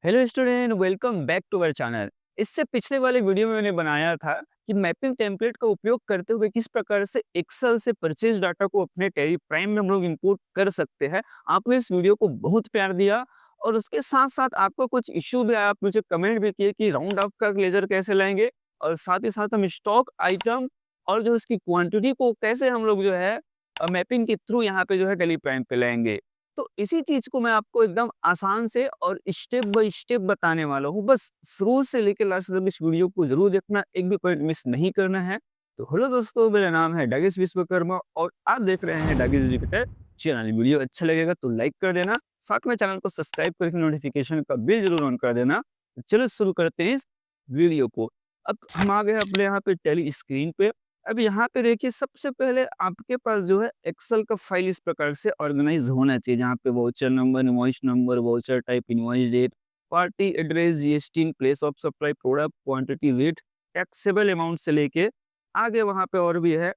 Hello student, welcome back to our channel. इससे पिछले वाले वीडियो में मैंने बनाया था कि मैपिंग टेम्पलेट का उपयोग करते हुए किस प्रकार से एक्सेल से परचेज डाटा को अपने टैली प्राइम में हम लोग इंपोर्ट कर सकते हैं। आपने इस वीडियो को बहुत प्यार दिया और उसके साथ साथ आपको कुछ इश्यू भी आया, आप मुझे कमेंट भी किए कि राउंड ऑफ का लेजर कैसे लाएंगे और साथ ही साथ हम स्टॉक आइटम और जो उसकी क्वांटिटी को कैसे हम लोग जो है मैपिंग के थ्रू यहाँ पे जो है टैली प्राइम पे लाएंगे। तो इसी चीज को मैं आपको एकदम आसान से और स्टेप बाय स्टेप बताने वाला हूँ। बस शुरू से लेकर लास्ट तक इस वीडियो को जरूर देखना, एक भी पॉइंट मिस नहीं करना है। तो हेलो दोस्तों, मेरा नाम है डागिस विश्वकर्मा और आप देख रहे हैं डागिस एजुकेटर चैनल। वीडियो अच्छा लगेगा तो लाइक कर देना, साथ में चैनल को सब्सक्राइब करके नोटिफिकेशन का बिल जरूर ऑन कर देना। तो चलो शुरू करते हैं इस वीडियो को। अब हम आ गए अपने यहाँ पे टेली स्क्रीन पे। अब यहाँ पे देखिए, सबसे पहले आपके पास जो है एक्सेल का फाइल इस प्रकार से ऑर्गेनाइज होना चाहिए, जहाँ पे voucher number, invoice number, voucher type, invoice date, party address, GST, place of supply, product, quantity, rate, taxable amount से लेके आगे वहाँ पे और भी है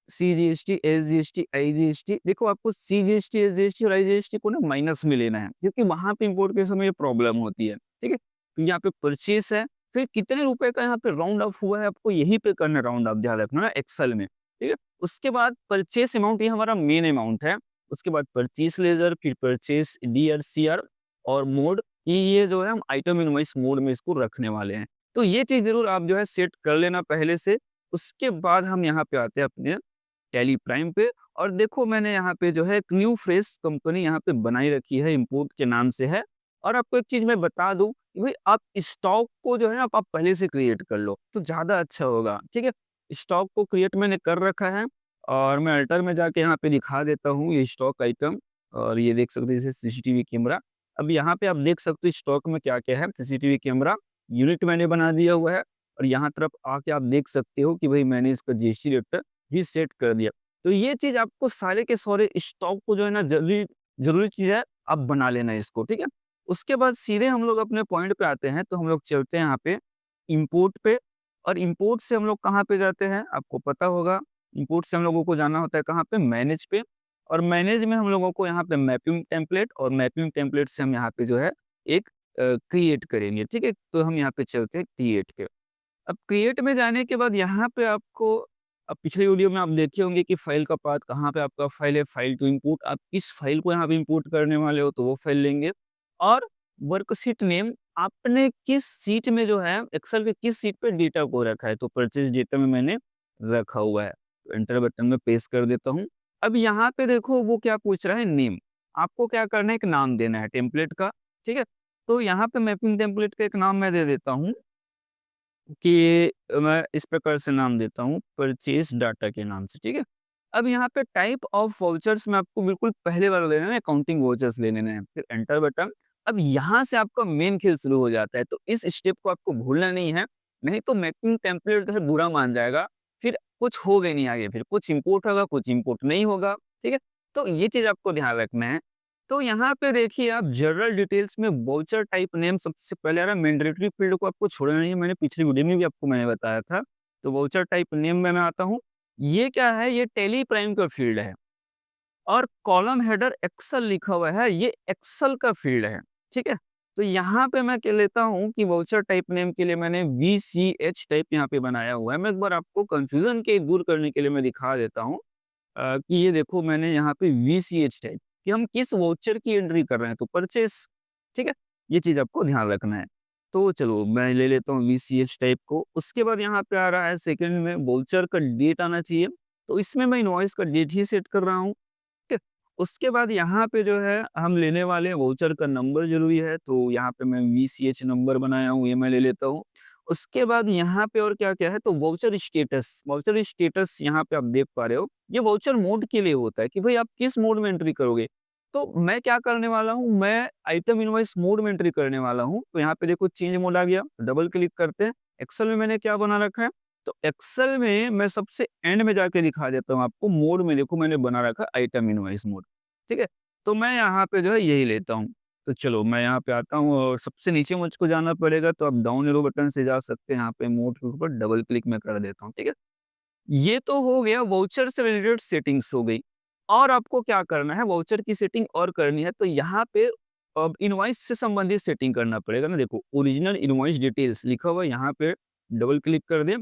सीजीएसटी, एसजीएसटी, आईजीएसटी। देखो, आपको सीजीएसटी, एसजीएसटी और आईजीएसटी को ना माइनस में लेना है, क्योंकि वहाँ पे इंपोर्ट के समय ये प्रॉब्लम होती है। ठीक है, तो यहाँ पे परचेस है, फिर कितने रुपए का यहाँ पे राउंड ऑफ हुआ है, आपको यहीं पे करना है राउंड ऑफ, ध्यान रखना ना एक्सेल में। ठीक है, उसके बाद परचेस अमाउंट, ये हमारा मेन अमाउंट है। उसके बाद परचेस लेजर, फिर परचेस डीआर, सीआर और मोड, ये जो है हम आइटम इनवॉइस मोड में इसको रखने वाले हैं। तो ये चीज जरूर आप जो है सेट कर लेना पहले से। उसके बाद हम यहाँ पे आते हैं अपने टैली प्राइम पे। और देखो, मैंने यहाँ पे जो है एक न्यू फ्रेश कंपनी यहाँ पे बनाई रखी है, इंपोर्ट के नाम से है। और आपको एक चीज मैं बता दूं कि भाई, आप स्टॉक को जो है आप पहले से क्रिएट कर लो तो ज्यादा अच्छा होगा। ठीक है, स्टॉक को क्रिएट मैंने कर रखा है और मैं अल्टर में जाके यहाँ पे दिखा देता हूँ ये स्टॉक आइटम। और ये देख सकते हैं जैसे सीसीटीवी कैमरा। अब यहाँ पे आप देख सकते हो स्टॉक में क्या क्या है। सीसीटीवी कैमरा यूनिट मैंने बना दिया हुआ है और यहाँ तरफ आके आप देख सकते हो कि भाई मैंने इसका जीएसटी रेट भी सेट कर दिया। तो ये चीज़ आपको सारे के सारे स्टॉक को जो है ना ज़रूरी ज़रूरी चीज़ है, आप बना लेना इसको, ठीक है? उसके बाद सीधे हम लोग अपने पॉइंट पे आते हैं, तो हम लोग चलते हैं यहाँ पे इम्पोर्ट पे। और इम्पोर्ट से हम लोग कहाँ पे जाते हैं, आपको पता होगा। इम्पोर्ट से हम लोगों को जाना होता है कहाँ पे, मैनेज पे। और मैनेज में हम लोगों को यहाँ पे मैपिंग टेम्पलेट, और मैपिंग टेम्पलेट से हम यहाँ पे जो है एक क्रिएट करेंगे, ठीक है? तो हम यहाँ पे चलते हैं क्रिएट पे। अब क्रिएट में जाने के बाद यहाँ पे आपको, अब पिछले वीडियो में आप देखे होंगे कि फाइल का पाथ कहाँ पे आपका फाइल है, फाइल टू इंपोर्ट। आप किस फाइल को यहाँ पे इंपोर्ट करने वाले हो तो वो फाइल लेंगे। और वर्कशीट नेम, आपने किस सीट में जो है एक्सेल के किस सीट पे डेटा को रखा है, तो परचेज डेटा में मैंने रखा हुआ है। तो एंटर बटन में पेस्ट कर देता हूँ। अब यहाँ पे देखो वो क्या पूछ रहा है, नेम। आपको क्या करना है, एक नाम देना है टेम्पलेट का। ठीक है, तो यहाँ पे मैपिंग टेम्पलेट का एक नाम मैं दे देता हूँ कि मैं इस प्रकार से नाम देता हूँ परचेज डाटा के नाम से, ठीक है? अब यहाँ पे टाइप ऑफ वाउचर्स में आपको बिल्कुल पहले वाला लेना है, अकाउंटिंग वाउचर्स ले लेने हैं, फिर एंटर बटन। अब यहाँ से आपका मेन खेल शुरू हो जाता है, तो इस स्टेप को आपको भूलना नहीं है, नहीं तो मैपिंग टेम्पलेट जो है बुरा मान जाएगा, फिर कुछ होगा ही नहीं आगे, फिर कुछ इम्पोर्ट होगा, कुछ इम्पोर्ट नहीं होगा, ठीक है? तो ये चीज़ आपको ध्यान रखना है। तो यहाँ पे देखिए, आप जनरल डिटेल्स में वाउचर टाइप नेम सबसे पहले आ रहा है। मैंडेटरी फील्ड को आपको छोड़ना नहीं है, मैंने पिछली वीडियो में भी आपको मैंने बताया था। तो वाउचर टाइप नेम में मैं आता हूँ। ये क्या है, ये टेली प्राइम का फील्ड है। और कॉलम हेडर एक्सेल लिखा हुआ है, ये एक्सेल का फील्ड है, ठीक है? तो यहाँ पे मैं कह लेता हूँ कि वाउचर टाइप नेम के लिए मैंने VCH टाइप यहाँ पे बनाया हुआ है। मैं एक बार आपको कंफ्यूजन के दूर करने के लिए मैं दिखा देता हूँ कि ये देखो, मैंने यहाँ पे VCH टाइप कि हम किस वाउचर की एंट्री कर रहे हैं, तो परचेस, ठीक है? ये चीज़ आपको ध्यान रखना है। तो चलो मैं ले लेता हूँ VCH टाइप को। उसके बाद यहाँ पे आ रहा है सेकंड में वाउचर का डेट आना चाहिए, तो इसमें मैं इनवॉइस का डेट ही सेट कर रहा हूँ। ठीक है? उसके बाद यहाँ पे जो है हम लेने वाले हैं वाउचर का नंबर ज़रूरी है, तो यहाँ पे मैं VCH नंबर बनाया हूँ, ये मैं ले लेता हूँ। उसके बाद यहाँ पे और क्या-क्या है, तो वाउचर स्टेटस यहाँ पे आप देख पा रहे हो, ये वाउचर मोड के लिए होता है कि भाई आप किस मोड में एंट्री करोगे। तो मैं क्या करने वाला हूँ, मैं आइटम इनवॉइस मोड में एंट्री करने वाला हूँ। तो यहाँ पे देखो चेंज मोड आ गया, डबल क्लिक करते हैं। एक्सेल में मैंने क्या बना रखा है, तो एक्सेल में मैं सबसे एंड में जाके दिखा देता हूँ आपको। मोड में देखो मैंने बना रखा है आइटम इनवॉइस मोड, ठीक है? तो मैं यहाँ पे जो है यही लेता हूँ। तो चलो मैं यहाँ पे आता हूँ और सबसे नीचे मुझको जाना पड़ेगा, तो आप डाउन एरो बटन से जा सकते हैं। यहाँ पे मोड के ऊपर डबल क्लिक मैं कर देता हूँ, ठीक है? ये तो हो गया, वाउचर से रिलेटेड सेटिंग्स हो गई। और आपको क्या करना है, वाउचर की सेटिंग और करनी है, तो यहाँ पे अब इनवॉइस से संबंधित सेटिंग करना पड़ेगा ना। देखो ओरिजिनल इनवॉइस डिटेल्स लिखा हुआ है, यहाँ पे डबल क्लिक कर दें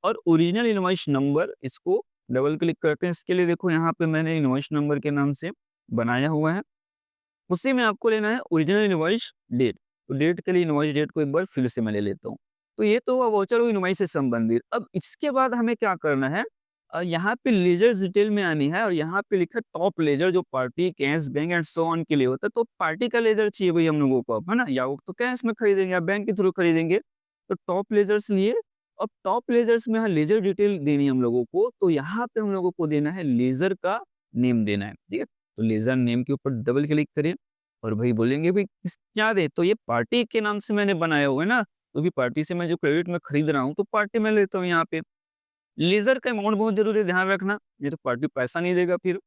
और ओरिजिनल इनवॉइस नंबर इसको डबल क्लिक करते हैं। इसके लिए देखो यहाँ पे मैंने इनवॉइस नंबर के नाम से बनाया हुआ है, उसी में आपको लेना है ओरिजिनल इनवॉइस डेट। तो डेट के लिए इनवॉइस डेट को एक बार फिर से मैं ले लेता हूँ। तो ये तो हुआ वाउचर और इनवॉइस से संबंधित। अब इसके बाद हमें क्या करना है, यहाँ पे लेजर डिटेल में आनी है और यहाँ पे लिखा है टॉप लेजर जो party, cash, bank and so on के लिए होता है। तो पार्टी का लेजर चाहिए भाई हम लोगों को अब, है ना? या वो तो कैश में खरीदेंगे या बैंक के थ्रू खरीदेंगे। तो टॉप लेजर्स लिए, अब टॉप लेजर्स में यहाँ लेजर डिटेल देनी है हम लोगों को। तो यहाँ पे हम लोगों को देना है लेजर का नेम देना है, ठीक है? तो लेजर नेम के ऊपर डबल क्लिक करें और भाई बोलेंगे भाई क्या दे, तो ये पार्टी के नाम से मैंने बनाया हुआ है ना, क्योंकि पार्टी से मैं जो क्रेडिट में खरीद रहा हूँ तो पार्टी में लेता हूँ यहाँ पे। लेज़र का अमाउंट बहुत ज़रूरी है, ध्यान रखना, नहीं तो पार्टी पैसा नहीं देगा फिर,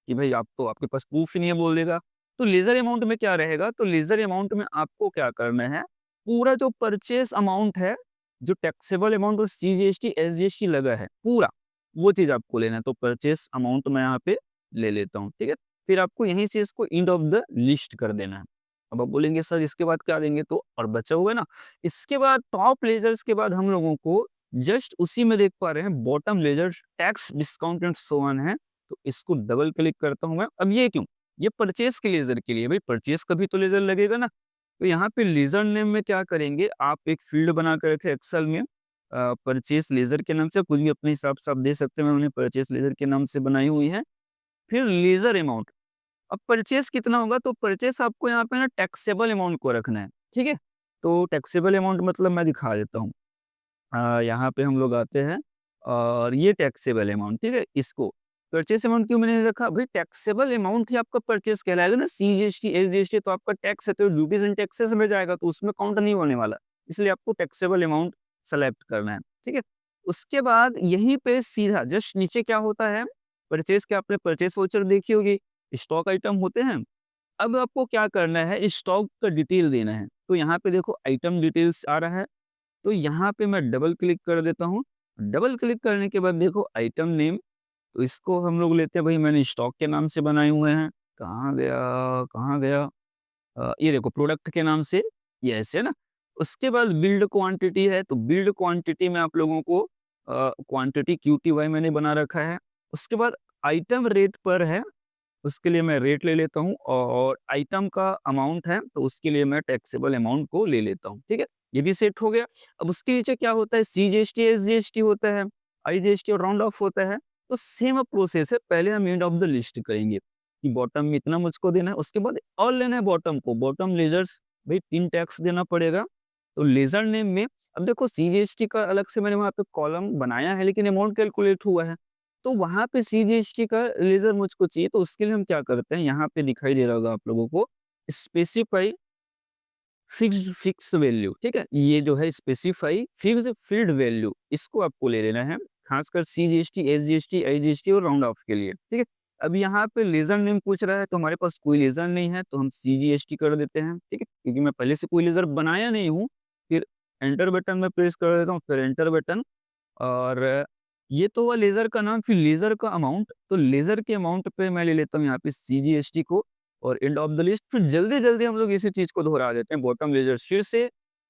कि भाई आप तो आपके पास प्रूफ ही नहीं है बोल देगा। तो लेज़र अमाउंट में क्या रहेगा, तो लेज़र अमाउंट में आपको क्या करना है, पूरा जो परचेज़ अमाउंट है, जो टैक्सेबल अमाउंट और सीजीएसटी, एसजीएसटी लगा है पूरा, वो चीज़ आपको लेना है। तो परचेज़ अमाउंट मैं यहाँ पे ले लेता हूँ, ठीक है? फिर आपको यहीं से इसको एंड ऑफ द लिस्ट कर देना है। अब आप बोलेंगे सर इसके बाद क्या देंगे, तो और बचा हुआ है ना, इसके बाद टॉप लेजर्स के बाद हम लोगों को जस्ट उसी में देख पा रहे हैं bottom ledger tax discount and so on है। तो इसको डबल क्लिक करता हूँ मैं। अब ये क्यों? ये परचेज के लेजर के लिए, भाई परचेज का भी तो लेजर लगेगा ना। तो यहाँ पे लेजर नेम में क्या करेंगे, आप एक फील्ड बना कर रखे एक्सेल में, परचेज लेजर के नाम से, कुछ भी अपने हिसाब से आप दे सकते हैं, मैं उन्हें परचेज लेजर के नाम से बनाई हुई है। फिर लेजर अमाउंट, अब परचेज कितना होगा, तो परचेज आपको यहाँ पे ना टैक्सेबल अमाउंट को रखना है, ठीक है? तो टैक्सेबल अमाउंट मतलब मैं दिखा देता हूँ। यहाँ पे हम लोग आते हैं और ये टैक्सेबल अमाउंट, ठीक है? इसको परचेस अमाउंट क्यों मैंने रखा, भाई टैक्सेबल अमाउंट ही आपका परचेस कहलाएगा ना। सीजीएसटी, एसजीएसटी तो आपका टैक्स है, तो ड्यूटीज एंड टैक्सेस में जाएगा, तो उसमें काउंट नहीं होने वाला। इसलिए आपको टैक्सेबल अमाउंट सेलेक्ट करना है, ठीक है? उसके बाद यहीं पे सीधा जस्ट नीचे क्या होता है, परचेस के आपने परचेस वाउचर देखी होगी, स्टॉक आइटम होते हैं। अब आपको क्या करना है, स्टॉक का डिटेल देना है। तो यहाँ पे देखो आइटम डिटेल्स आ रहा है, तो यहाँ पे मैं डबल क्लिक कर देता हूँ। डबल क्लिक करने के बाद देखो आइटम नेम, तो इसको हम लोग लेते हैं, भाई मैंने स्टॉक के नाम से बनाए हुए हैं। कहाँ गया, कहाँ गया? ये देखो प्रोडक्ट के नाम से, ये ऐसे है ना। उसके बाद बिल्ड क्वांटिटी है, तो बिल्ड क्वांटिटी में आप लोगों को क्वांटिटी क्यूटीवाई मैंने बना रखा है। उसके बाद आइटम रेट पर है, उसके लिए मैं रेट ले लेता हूँ, और आइटम का अमाउंट है तो उसके लिए मैं टैक्सेबल अमाउंट को ले लेता हूँ, ठीक है? ये भी सेट हो गया। अब उसके नीचे क्या होता है, सीजीएसटी, एसजीएसटी होता है, आईजीएसटी और राउंड ऑफ होता है। तो सेम प्रोसेस है, पहले हम एंड ऑफ द लिस्ट करेंगे कि बॉटम में इतना मुझको देना है, उसके बाद और लेना है बॉटम को, बॉटम लेजर्स, भाई 3 टैक्स देना पड़ेगा। तो लेजर नेम में अब देखो सीजीएसटी का अलग से मैंने वहाँ पे कॉलम बनाया है, लेकिन अमाउंट कैलकुलेट हुआ है। तो वहाँ पे सीजीएसटी का लेज़र मुझको चाहिए, तो उसके लिए हम क्या करते हैं, यहाँ पे दिखाई दे रहा होगा आप लोगों को, स्पेसिफाई फिक्स वैल्यू, ठीक है? ये जो है स्पेसिफाई फिक्स फील्ड वैल्यू, इसको आपको ले लेना है, खासकर सीजीएसटी, एसजीएसटी, आईजीएसटी और राउंड ऑफ के लिए, ठीक है? अब यहाँ पे लेज़र नेम पूछ रहा है, तो हमारे पास कोई लेज़र नहीं है, तो हम सीजीएसटी कर देते हैं, ठीक है? क्योंकि मैं पहले से कोई लेज़र बनाया नहीं हूँ। फिर एंटर बटन में प्रेस कर देता हूँ, फिर एंटर बटन, और ये तो हुआ लेज़र का नाम। फिर लेज़र का अमाउंट, तो लेज़र के अमाउंट पे मैं ले लेता हूँ यहाँ पे सीजीएसटी को, और एंड ऑफ द लिस्ट। फिर जल्दी-जल्दी हम लोग इसी चीज़ को दोहरा देते हैं, बॉटम लेज़र फिर से,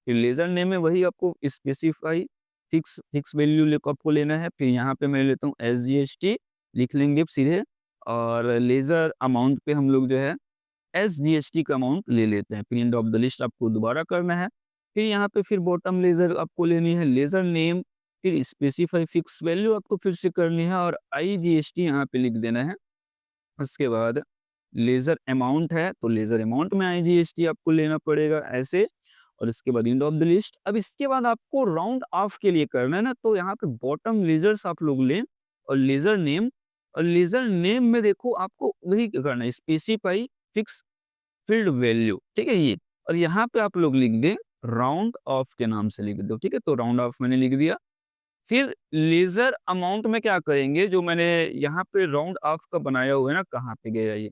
फिर लेज़र नेम में वही आपको स्पेसिफाई फिक्स फिक्स वैल्यू ले आपको लेना है। फिर यहाँ पे मैं लेता हूँ एसजीएसटी, लिख लेंगे सीधे, और लेज़र अमाउंट पे हम लोग जो है एसजीएसटी का अमाउंट ले लेते हैं। फिर एंड ऑफ द लिस्ट आपको दोबारा करना है। फिर यहाँ पे फिर बॉटम लेज़र आपको लेनी है, लेज़र नेम, फिर स्पेसिफाई फिक्स वैल्यू आपको फिर से करनी है, और आईजीएसटी यहाँ पे लिख देना है। उसके बाद लेज़र अमाउंट है, तो लेज़र अमाउंट में आईजीएसटी आपको लेना पड़ेगा ऐसे, और इसके बाद एंड ऑफ द लिस्ट। अब इसके बाद आपको राउंड ऑफ के लिए करना है ना, तो यहाँ पे बॉटम लेज़र्स आप लोग लें, और लेज़र नेम, और लेज़र नेम में देखो आपको वही करना है, स्पेसिफाई फिक्स फील्ड वैल्यू, ठीक है ये। और यहाँ पे आप लोग लिख दें राउंड ऑफ के नाम से लिख दो, ठीक है? तो राउंड ऑफ मैंने लिख दिया। फिर लेज़र अमाउंट में क्या करेंगे, जो मैंने यहाँ पे राउंड ऑफ का बनाया हुआ है ना, कहाँ पे गया ये,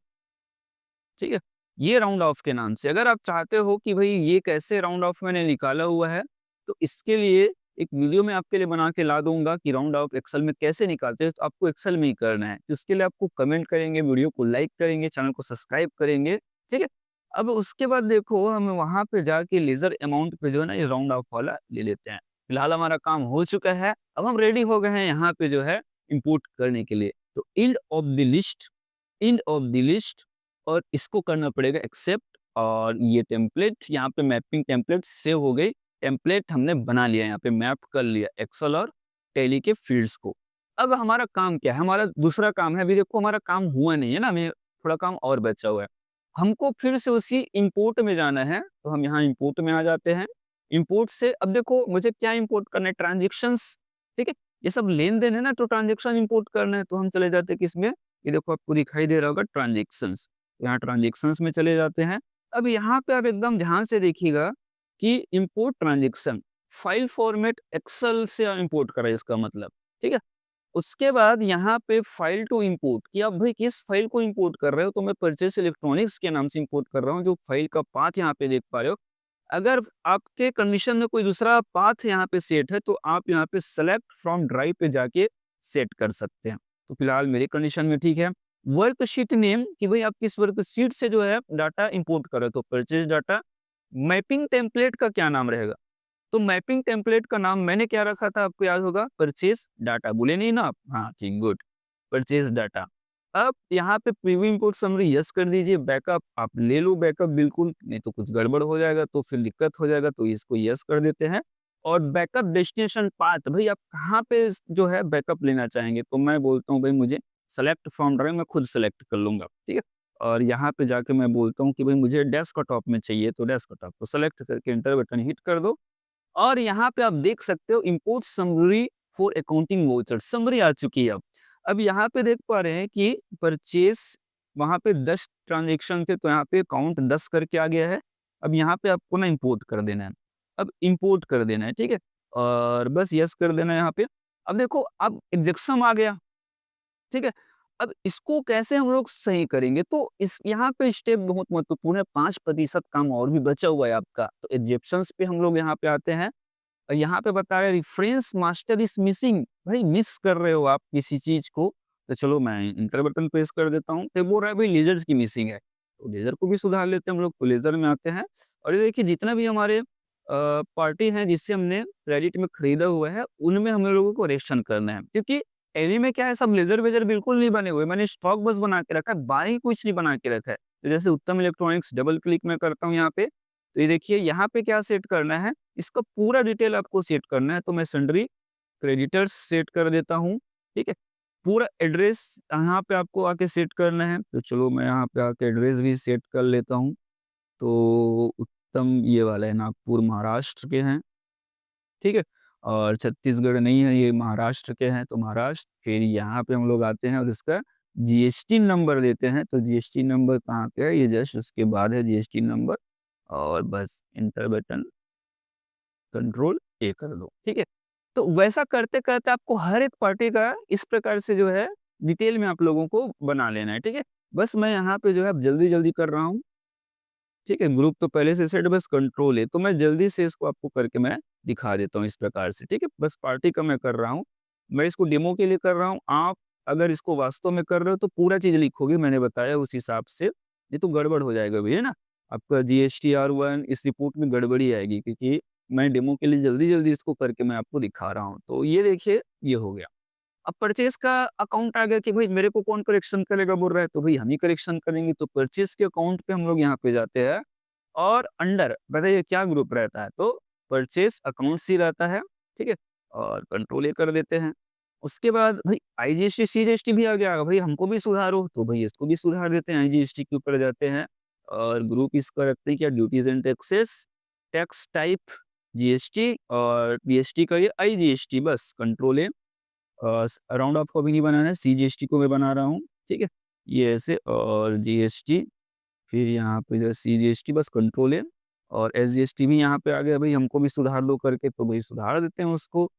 ठीक है? ये राउंड ऑफ के नाम से, अगर आप चाहते हो कि भई ये कैसे राउंड ऑफ मैंने निकाला हुआ है, तो इसके लिए एक वीडियो मैं आपके लिए बना के ला दूँगा कि राउंड ऑफ एक्सेल में कैसे निकालते हैं, तो आपको एक्सेल में ही करना है। तो उसके लिए आपको कमेंट करेंगे, वीडियो को लाइक करेंगे, चैनल को सब्सक्राइब करेंगे, ठीक है? अब उसके बाद देखो हम वहाँ पे जाके लेज़र अमाउंट पे जो है ना ये राउंड ऑफ वाला ले लेते हैं। फिलहाल हमारा काम हो चुका है, अब हम रेडी हो गए हैं यहाँ पे जो है इंपोर्ट करने के लिए। तो एंड ऑफ द लिस्ट और इसको करना पड़ेगा एक्सेप्ट और ये टेम्पलेट यहाँ पे मैपिंग टेम्पलेट सेव हो गई। टेम्पलेट हमने बना लिया, यहाँ पे मैप कर लिया एक्सेल और टैली के फील्ड्स को। अब हमारा काम क्या है? हमारा दूसरा काम है, अभी देखो हमारा काम हुआ नहीं है ना, हमें थोड़ा काम और बचा हुआ है। हमको फिर से उसी इंपोर्ट में जाना है, तो हम यहाँ इंपोर्ट में आ जाते हैं। इंपोर्ट से अब देखो मुझे क्या इंपोर्ट करना है? ट्रांज़ैक्शंस, ठीक है? ये सब लेन-देन है ना, तो ट्रांज़ैक्शन इंपोर्ट करना है, तो हम चले जाते हैं किसमें? ये देखो आपको दिखाई दे रहा होगा ट्रांज़ैक्शंस। यहाँ ट्रांज़ैक्शंस में चले जाते हैं। अब यहाँ पे आप एकदम ध्यान से देखिएगा कि import transaction, file format excel से इंपोर्ट करा है इसका मतलब, ठीक है? उसके बाद यहाँ पे फाइल टू इंपोर्ट कि आप भाई किस फाइल को इंपोर्ट कर रहे हो, तो मैं परचेस इलेक्ट्रॉनिक्स के नाम से इंपोर्ट कर रहा हूँ, जो फाइल का पाथ यहाँ पे देख पा रहे हो। अगर आपके कंडीशन में कोई दूसरा पाथ यहाँ पे सेट है, तो आप यहाँ पे सेलेक्ट फ्रॉम ड्राइव पे जाके सेट कर सकते हैं। तो फिलहाल मेरी कंडीशन में ठीक है। वर्कशीट नेम कि भाई आप किस वर्कशीट से जो है डाटा इंपोर्ट कर रहे हो, तो परचेज डाटा। मैपिंग टेम्पलेट का क्या नाम रहेगा? तो मैपिंग टेम्पलेट का नाम मैंने क्या रखा था आपको याद होगा? परचेज डाटा, भूले नहीं ना आप? हाँ ठीक, गुड। Purchase data. अब यहाँ पे प्रीव्यू इंपोर्ट समरी यस कर दीजिए। बैकअप आप ले लो, बैकअप बिल्कुल, नहीं तो कुछ गड़बड़ हो जाएगा तो फिर दिक्कत हो जाएगा, तो इसको यस कर देते हैं। और बैकअप डेस्टिनेशन पाथ, भाई आप कहाँ पे जो है बैकअप लेना चाहेंगे? तो मैं बोलता हूँ भाई मुझे सेलेक्ट फ्रॉम ड्राइव, मैं खुद सेलेक्ट कर लूँगा, ठीक है? और यहाँ पे जाके मैं बोलता हूँ कि भाई मुझे डेस्कटॉप में चाहिए, तो डेस्कटॉप को सेलेक्ट करके एंटर बटन हिट कर दो। और यहाँ पे आप देख सकते हो import summary for accounting voucher, summary आ चुकी है अब। अब यहाँ पे देख पा रहे हैं कि परचेस वहाँ पे 10 ट्रांज़ैक्शन थे, तो यहाँ पे काउंट 10 करके आ गया है। अब यहाँ पे आपको ना इंपोर्ट कर देना है। अब इंपोर्ट कर देना है, ठीक है? और बस यस कर देना है यहाँ पे। अब देखो अब एग्जेक्शन आ गया, ठीक है? अब इसको कैसे हम लोग सही करेंगे? तो इस यहाँ पे स्टेप बहुत महत्वपूर्ण है, 5% काम और भी बचा हुआ है आपका। तो एग्जेक्शंस पे हम लोग यहाँ पे आते हैं। यहाँ पे बता रहे रेफरेंस मास्टर इज मिसिंग, भाई मिस कर रहे हो आप किसी चीज को, तो चलो मैं इंटर बटन प्रेस कर देता हूँ, तो बोल रहा है भाई लेजर्स की मिसिंग है, तो लेजर को भी सुधार लेते हैं हम लोग, तो लेजर में आते हैं। और ये देखिए जितना भी हमारे पार्टी हैं जिससे हमने क्रेडिट में खरीदा हुआ है, उनमें हम लोगों को करेक्शन करना है, क्योंकि एवी में क्या है, सब लेजर वेजर बिल्कुल नहीं बने हुए, मैंने स्टॉक बस बना के रखा है, बाई कुछ नहीं बना के रखा है। तो जैसे उत्तम इलेक्ट्रॉनिक्स डबल क्लिक में करता हूँ यहाँ पे, तो ये देखिए यहाँ पे क्या सेट करना है, इसका पूरा डिटेल आपको सेट करना है, तो मैं सन्ड्री क्रेडिटर्स सेट कर देता हूँ, ठीक है? पूरा एड्रेस यहाँ पे आपको आके सेट करना है, तो चलो मैं यहाँ पे आके एड्रेस भी सेट कर लेता हूँ। तो उत्तम ये वाला है, नागपुर महाराष्ट्र के हैं, ठीक है? और छत्तीसगढ़ नहीं है, ये महाराष्ट्र के हैं, तो महाराष्ट्र, फिर यहाँ पे हम लोग आते हैं और इसका जीएसटी नंबर देते हैं, तो जीएसटी नंबर कहाँ पे है? ये जस्ट उसके बाद है जीएसटी नंबर, और बस एंटर बटन कंट्रोल ए कर दो, ठीक है? तो वैसा करते-करते आपको हर एक पार्टी का इस प्रकार से जो है डिटेल में आप लोगों को बना लेना है, ठीक है? बस मैं यहाँ पे जो है अब जल्दी-जल्दी कर रहा हूँ, ठीक है? ग्रुप तो पहले से सेट, बस कंट्रोल ए, तो मैं जल्दी से इसको आपको करके मैं दिखा देता हूँ इस प्रकार से, ठीक है? बस पार्टी का मैं कर रहा हूँ, मैं इसको डेमो के लिए कर रहा हूँ, आप अगर इसको वास्तव में कर रहे हो तो पूरा चीज़ लिखोगे मैंने बताया उस हिसाब से, नहीं तो गड़बड़ हो जाएगा भई, है ना? आपका जीएसटीआर1 इस रिपोर्ट में गड़बड़ी आएगी, क्योंकि मैं डेमो के लिए जल्दी-जल्दी इसको करके मैं आपको दिखा रहा हूँ। तो ये देखिए, ये हो गया। अब परचेज़ का अकाउंट आ गया कि भई मेरे को कौन करेक्शन करेगा बोल रहा है, तो भई हम ही करेक्शन करेंगे। तो परचेज़ के अकाउंट पे हम लोग यहाँ पे जाते हैं और अंडर बताइए क्या ग्रुप रहता है, तो परचेज़ अकाउंट्स ही रहता है, ठीक है? और कंट्रोल ए कर देते हैं। उसके बाद भई आईजीएसटी, सीजीएसटी भी आ गया, भई हमको भी सुधारो, तो भई इसको भी सुधार देते हैं, आईजीएसटी के ऊपर जाते हैं और ग्रुप इसका रखते हैं क्या, duties and taxes, tax type GST, और बीएसटी का ये आईजीएसटी, बस कंट्रोल ए। राउंड ऑफ को भी नहीं बनाना है, सीजीएसटी को मैं बना रहा हूँ, ठीक है? ये ऐसे और जीएसटी, फिर यहाँ पे जो है सीजीएसटी, बस कंट्रोल है, और एसजीएसटी भी यहाँ पे आ गया, भई हमको भी सुधार लो करके, तो भई सुधार देते हैं उसको।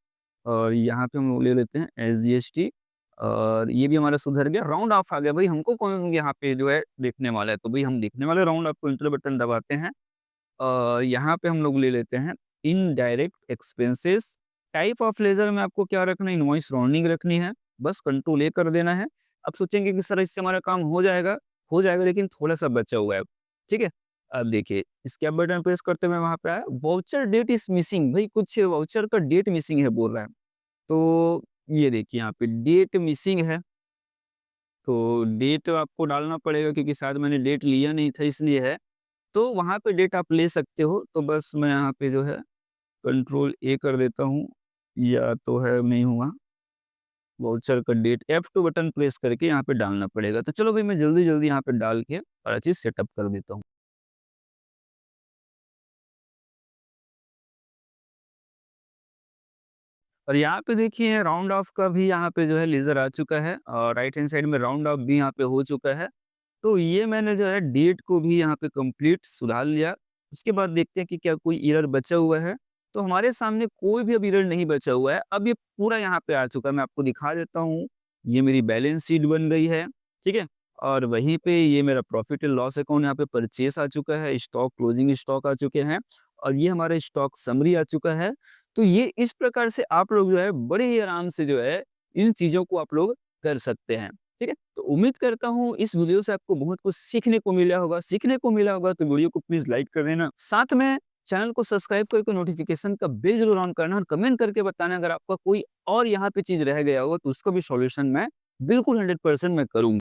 और यहाँ पे हम लोग ले लेते हैं एसजीएसटी, और ये भी हमारा सुधर गया, राउंड ऑफ आ गया, भई हमको कौन यहाँ पे जो है देखने वाला है, तो भई हम देखने वाले राउंड ऑफ को एंटर बटन दबाते हैं। यहाँ पे हम लोग ले लेते हैं indirect expenses, type of ledger में आपको क्या रखना है, इनवॉइस राउंडिंग रखनी है, बस कंट्रोल ए कर देना है। अब सोचेंगे कि सर इससे हमारा काम हो जाएगा लेकिन थोड़ा-सा बचा हुआ है, ठीक है? अब देखिए स्केप बटन प्रेस करते हुए वहाँ पे आया वाउचर डेट इज़ मिसिंग, भाई कुछ वाउचर का डेट मिसिंग है बोल रहा है। तो ये देखिए यहाँ पे डेट मिसिंग है, तो डेट आपको डालना पड़ेगा क्योंकि शायद मैंने डेट लिया नहीं था इसलिए है। तो वहाँ पे डेट आप ले सकते हो, तो बस मैं यहाँ पे जो है कंट्रोल ए कर देता हूँ, या तो है नहीं हुआ, वाउचर का डेट F2 बटन प्रेस करके यहाँ पे डालना पड़ेगा। तो चलो भाई मैं जल्दी-जल्दी यहाँ पे डाल के सारा चीज़ सेटअप कर देता हूँ। और यहाँ पे देखिए राउंड ऑफ का भी यहाँ पे जो है लेज़र आ चुका है और राइट हैंड साइड में राउंड ऑफ भी यहाँ पे हो चुका है। तो ये मैंने जो है डेट को भी यहाँ पे कंप्लीट सुधार लिया। उसके बाद देखते हैं कि क्या कोई एरर बचा हुआ है। तो हमारे सामने कोई भी अब एरर नहीं बचा हुआ है। अब ये पूरा यहाँ पे आ चुका है, मैं आपको दिखा देता हूँ। ये मेरी बैलेंस शीट बन गई है, ठीक है? और वहीं पे ये मेरा प्रॉफिट एंड लॉस अकाउंट यहाँ पे परचेज़ आ चुका है, स्टॉक क्लोजिंग स्टॉक आ चुके हैं और ये हमारा स्टॉक समरी आ चुका है। तो ये इस प्रकार से आप लोग जो है बड़े ही आराम से जो है इन चीज़ों को आप लोग कर सकते हैं। ठीक है? तो उम्मीद करता हूँ इस वीडियो से आपको बहुत कुछ सीखने को मिला होगा तो वीडियो को प्लीज़ लाइक कर देना। साथ में चैनल को सब्सक्राइब करके नोटिफ़िकेशन का बेल ज़रूर ऑन करना और कमेंट करके बताना अगर आपका कोई और यहाँ पे चीज़ रह गया होगा तो उसका भी सॉल्यूशन मैं बिल्कुल 100% मैं करूँगा।